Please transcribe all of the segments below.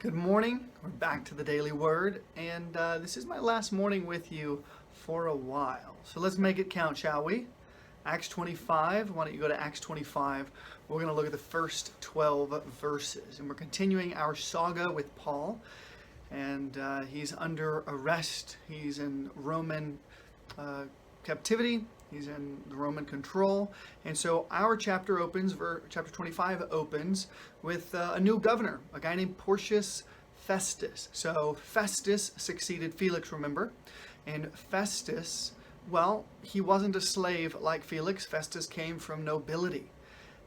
Good morning. We're back to the Daily Word, and this is my last morning with you for a while. So let's make it count, shall we? Acts 25. Why don't you go to Acts 25? We're going to look at the first 12 verses, and we're continuing our saga with Paul, and he's under arrest. He's in Roman captivity. He's in the Roman control. And so our chapter opens, chapter 25 opens with a new governor, a guy named Porcius Festus. So Festus succeeded Felix, remember? And Festus, well, he wasn't a slave like Felix. Festus came from nobility.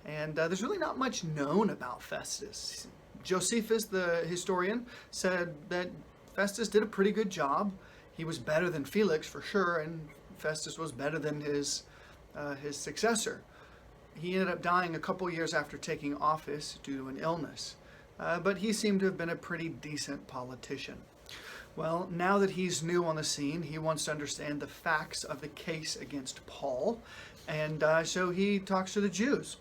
And there's really not much known about Festus. Josephus, the historian, said that Festus did a pretty good job. He was better than Felix for sure, and Festus was better than his successor. He ended up dying a couple years after taking office due to an illness. But he seemed to have been a pretty decent politician. Well, now that he's new on the scene, he wants to understand the facts of the case against Paul. And so he talks to the Jews.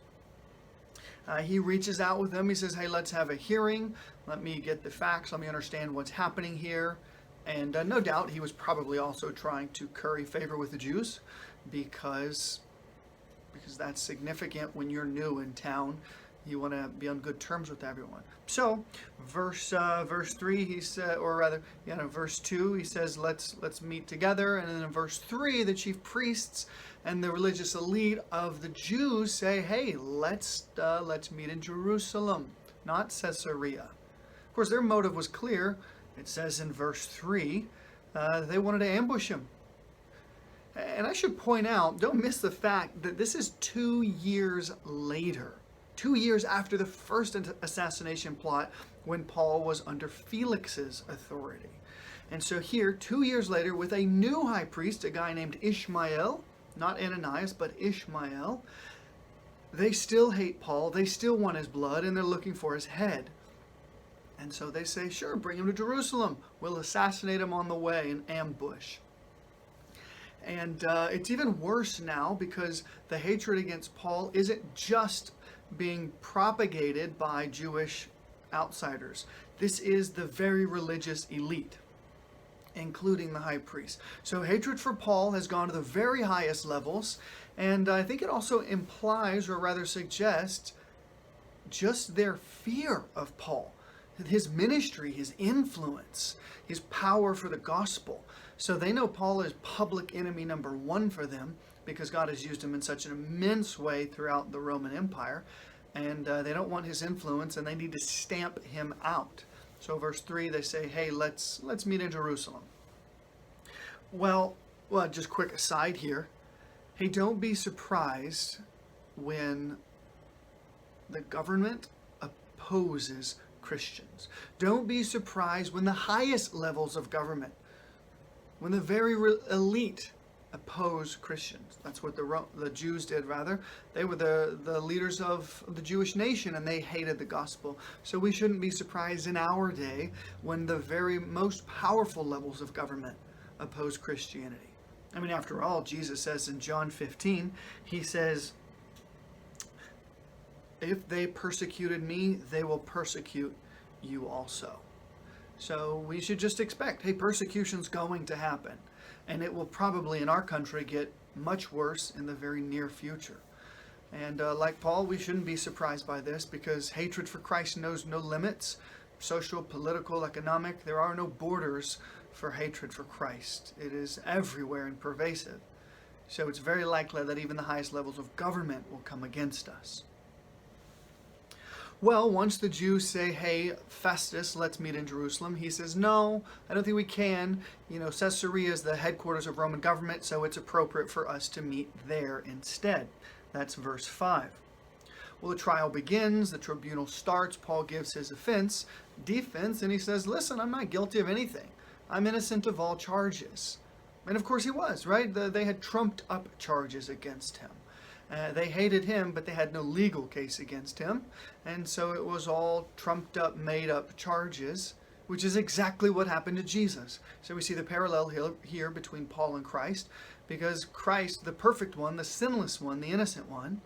He reaches out with them. He says, hey, let's have a hearing. Let me get the facts. Let me understand what's happening here. And no doubt he was probably also trying to curry favor with the Jews because that's significant when you're new in town. You want to be on good terms with everyone. So, verse 3, he said, or rather, verse 2, he says, let's meet together. And then in verse 3, the chief priests and the religious elite of the Jews say, hey, let's meet in Jerusalem, not Caesarea. Of course, their motive was clear. It says in verse 3, they wanted to ambush him. And I should point out, don't miss the fact that this is 2 years later. 2 years after the first assassination plot when Paul was under Felix's authority. And so here, 2 years later, with a new high priest, a guy named Ishmael, not Ananias, but Ishmael, they still hate Paul, they still want his blood, and they're looking for his head. And so they say, sure, bring him to Jerusalem. We'll assassinate him on the way in ambush. And it's even worse now because the hatred against Paul isn't just being propagated by Jewish outsiders. This is the very religious elite, including the high priest. So hatred for Paul has gone to the very highest levels. And I think it also implies, or rather suggests, just their fear of Paul. His ministry, his influence, his power for the gospel. So they know Paul is public enemy number one for them because God has used him in such an immense way throughout the Roman Empire. And they don't want his influence and they need to stamp him out. So verse 3, they say, hey, let's meet in Jerusalem. Well, just quick aside here. Hey, don't be surprised when the government opposes Christians. Don't be surprised when the highest levels of government, when the very elite oppose Christians. That's what the Jews did, rather. They were the leaders of the Jewish nation, and they hated the gospel. So we shouldn't be surprised in our day when the very most powerful levels of government oppose Christianity. I mean, after all, Jesus says in John 15, he says, if they persecuted me, they will persecute you also. So we should just expect, hey, persecution's going to happen. And it will probably in our country get much worse in the very near future. And like Paul, we shouldn't be surprised by this because hatred for Christ knows no limits. Social, political, economic, there are no borders for hatred for Christ. It is everywhere and pervasive. So it's very likely that even the highest levels of government will come against us. Well, once the Jews say, hey, Festus, let's meet in Jerusalem, he says, no, I don't think we can. Caesarea is the headquarters of Roman government, so it's appropriate for us to meet there instead. That's verse 5. Well, the trial begins, the tribunal starts, Paul gives his defense, and he says, listen, I'm not guilty of anything. I'm innocent of all charges. And of course he was, right? They had trumped up charges against him. They hated him, but they had no legal case against him. And so it was all trumped up, made up charges, which is exactly what happened to Jesus. So we see the parallel here between Paul and Christ, because Christ, the perfect one, the sinless one, the innocent one,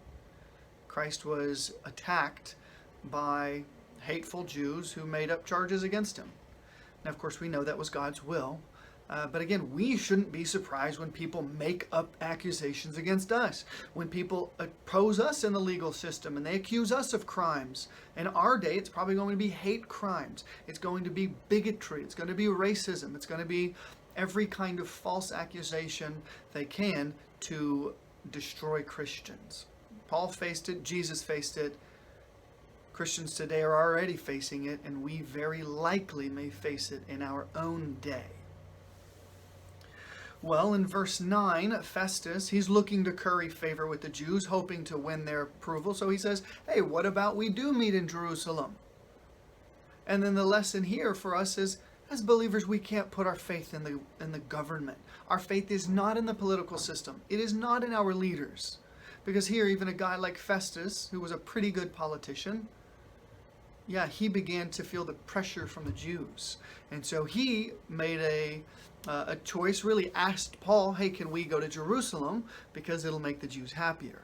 Christ was attacked by hateful Jews who made up charges against him. Now, of course, we know that was God's will. But again, we shouldn't be surprised when people make up accusations against us, when people oppose us in the legal system and they accuse us of crimes. In our day, it's probably going to be hate crimes. It's going to be bigotry. It's going to be racism. It's going to be every kind of false accusation they can to destroy Christians. Paul faced it. Jesus faced it. Christians today are already facing it, and we very likely may face it in our own day. Well, in verse 9, Festus, he's looking to curry favor with the Jews, hoping to win their approval. So he says, hey, what about we do meet in Jerusalem? And then the lesson here for us is, as believers, we can't put our faith in the government. Our faith is not in the political system. It is not in our leaders. Because here, even a guy like Festus, who was a pretty good politician, he began to feel the pressure from the Jews. And so he made a choice, really asked Paul, hey, can we go to Jerusalem? Because it'll make the Jews happier.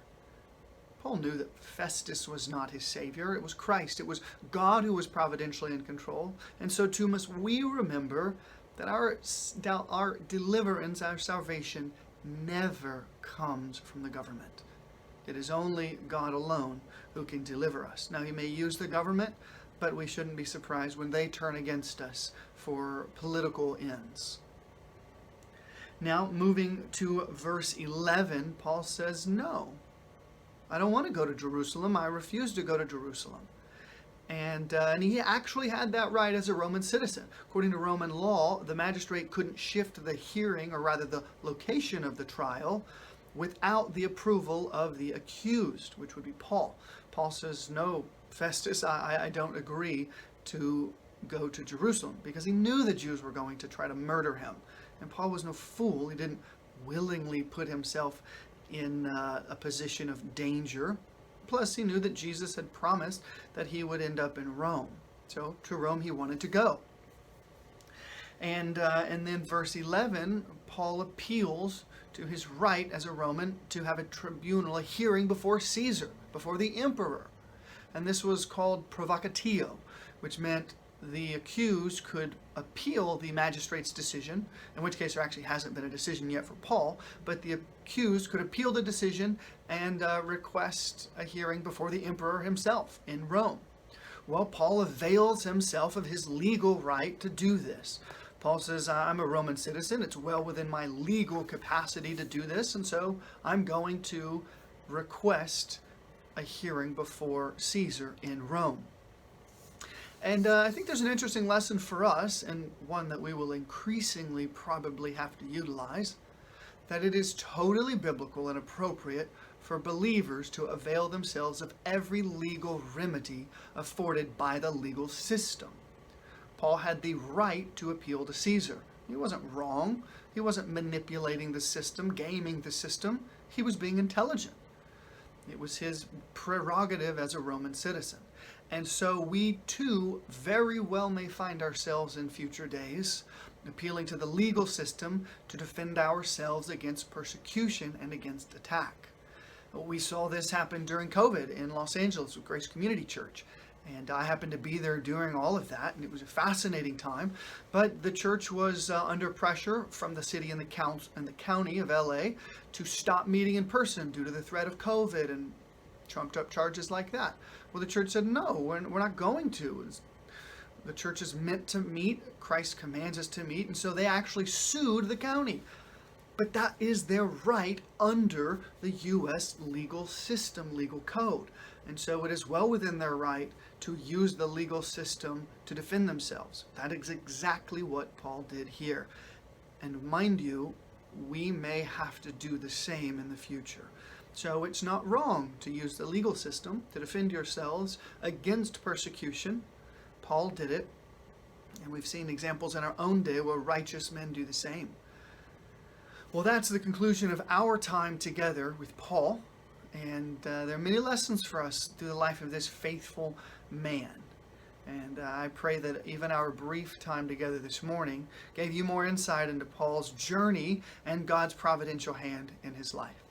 Paul knew that Festus was not his Savior. It was Christ. It was God who was providentially in control. And so too must we remember that our deliverance, our salvation, never comes from the government. It is only God alone who can deliver us. Now, he may use the government, but we shouldn't be surprised when they turn against us for political ends. Now, moving to verse 11, Paul says, no, I don't want to go to Jerusalem. I refuse to go to Jerusalem. And he actually had that right as a Roman citizen. According to Roman law, the magistrate couldn't shift the hearing, or rather the location of the trial, without the approval of the accused, which would be Paul. Paul says, no, Festus, I don't agree to go to Jerusalem, because he knew the Jews were going to try to murder him. And Paul was no fool. He didn't willingly put himself in a position of danger. Plus, he knew that Jesus had promised that he would end up in Rome. So to Rome he wanted to go. And then verse 11, Paul appeals to his right as a Roman to have a tribunal, a hearing before Caesar, before the emperor. And this was called provocatio, which meant the accused could appeal the magistrate's decision, in which case there actually hasn't been a decision yet for Paul, but the accused could appeal the decision and request a hearing before the emperor himself in Rome. Well, Paul avails himself of his legal right to do this. Paul says, I'm a Roman citizen. It's well within my legal capacity to do this, and so I'm going to request a hearing before Caesar in Rome. And I think there's an interesting lesson for us, and one that we will increasingly probably have to utilize, that it is totally biblical and appropriate for believers to avail themselves of every legal remedy afforded by the legal system. Paul had the right to appeal to Caesar. He wasn't wrong. He wasn't manipulating the system, gaming the system. He was being intelligent. It was his prerogative as a Roman citizen. And so we too very well may find ourselves in future days appealing to the legal system to defend ourselves against persecution and against attack. We saw this happen during COVID in Los Angeles with Grace Community Church. And I happened to be there during all of that, and it was a fascinating time. But the church was under pressure from the city and the county of LA to stop meeting in person due to the threat of COVID and trumped up charges like that. Well, the church said, no, we're not going to. The church is meant to meet. Christ commands us to meet. And so they actually sued the county. But that is their right under the U.S. legal system, legal code. And so it is well within their right to use the legal system to defend themselves. That is exactly what Paul did here. And mind you, we may have to do the same in the future. So it's not wrong to use the legal system to defend yourselves against persecution. Paul did it, and we've seen examples in our own day where righteous men do the same. Well, that's the conclusion of our time together with Paul, and there are many lessons for us through the life of this faithful man. And I pray that even our brief time together this morning gave you more insight into Paul's journey and God's providential hand in his life.